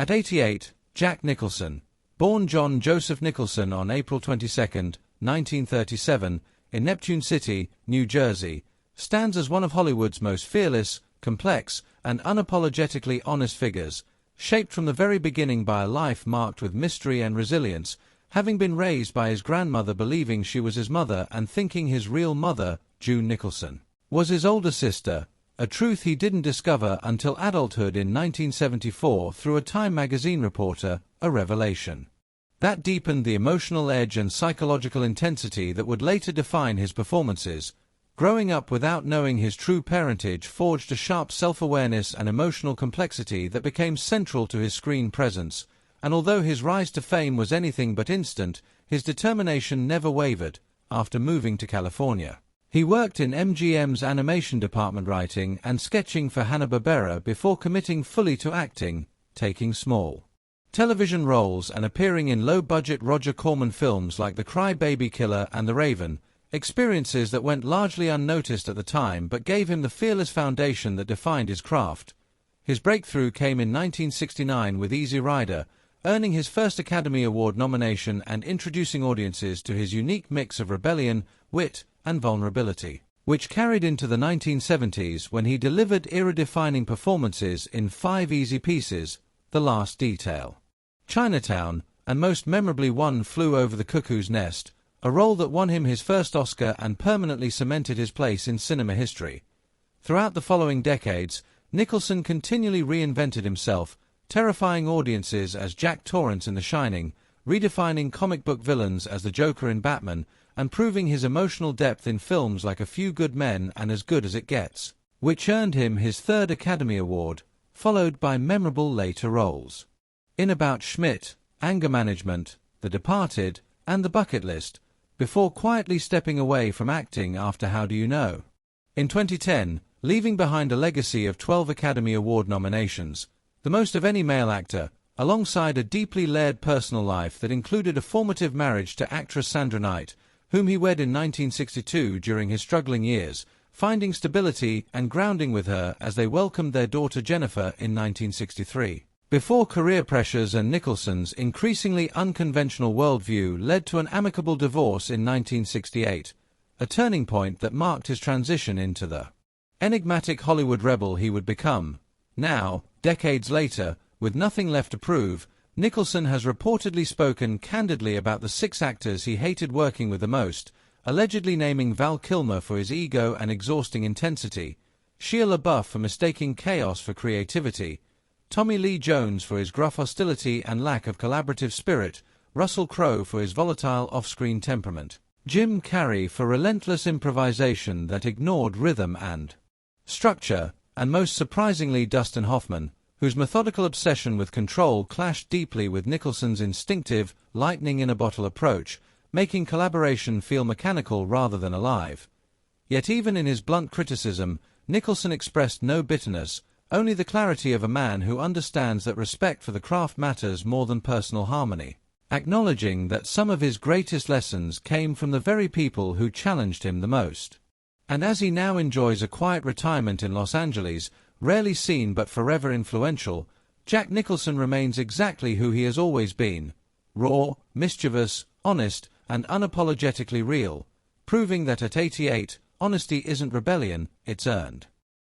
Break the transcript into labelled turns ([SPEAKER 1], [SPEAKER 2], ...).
[SPEAKER 1] At 88, Jack Nicholson, born John Joseph Nicholson on April 22, 1937, in Neptune City, New Jersey, stands as one of Hollywood's most fearless, complex, and unapologetically honest figures, shaped from the very beginning by a life marked with mystery and resilience, having been raised by his grandmother believing she was his mother and thinking his real mother, June Nicholson, was his older sister, a truth he didn't discover until adulthood in 1974 through a Time magazine reporter, a revelation that deepened the emotional edge and psychological intensity that would later define his performances. Growing up without knowing his true parentage forged a sharp self-awareness and emotional complexity that became central to his screen presence, and although his rise to fame was anything but instant, his determination never wavered. After moving to California, he worked in MGM's animation department writing and sketching for Hanna-Barbera before committing fully to acting, taking small television roles and appearing in low-budget Roger Corman films like The Cry-Baby Killer and The Raven, experiences that went largely unnoticed at the time but gave him the fearless foundation that defined his craft. His breakthrough came in 1969 with Easy Rider, earning his first Academy Award nomination and introducing audiences to his unique mix of rebellion, wit, and vulnerability, which carried into the 1970s when he delivered era-defining performances in 5 easy pieces: The Last Detail, Chinatown, and most memorably One Flew Over the Cuckoo's Nest, a role that won him his first Oscar and permanently cemented his place in cinema history. Throughout the following decades, Nicholson continually reinvented himself, terrifying audiences as Jack Torrance in The Shining, redefining comic book villains as the Joker in Batman, and proving his emotional depth in films like A Few Good Men and As Good as It Gets, which earned him his 3rd Academy Award, followed by memorable later roles in About Schmidt, Anger Management, The Departed, and The Bucket List, before quietly stepping away from acting after How Do You Know? In 2010, leaving behind a legacy of 12 Academy Award nominations, the most of any male actor, alongside a deeply layered personal life that included a formative marriage to actress Sandra Knight, whom he wed in 1962 during his struggling years, finding stability and grounding with her as they welcomed their daughter Jennifer in 1963. Before career pressures and Nicholson's increasingly unconventional worldview led to an amicable divorce in 1968, a turning point that marked his transition into the enigmatic Hollywood rebel he would become. Now, decades later, with nothing left to prove, Nicholson has reportedly spoken candidly about the 6 actors he hated working with the most, allegedly naming Val Kilmer for his ego and exhausting intensity, Shia LaBeouf for mistaking chaos for creativity, Tommy Lee Jones for his gruff hostility and lack of collaborative spirit, Russell Crowe for his volatile off-screen temperament, Jim Carrey for relentless improvisation that ignored rhythm and structure, and most surprisingly Dustin Hoffman, whose methodical obsession with control clashed deeply with Nicholson's instinctive, lightning-in-a-bottle approach, making collaboration feel mechanical rather than alive. Yet even in his blunt criticism, Nicholson expressed no bitterness, only the clarity of a man who understands that respect for the craft matters more than personal harmony, acknowledging that some of his greatest lessons came from the very people who challenged him the most. And as he now enjoys a quiet retirement in Los Angeles, rarely seen but forever influential, Jack Nicholson remains exactly who he has always been: raw, mischievous, honest, and unapologetically real, proving that at 88, honesty isn't rebellion, it's earned.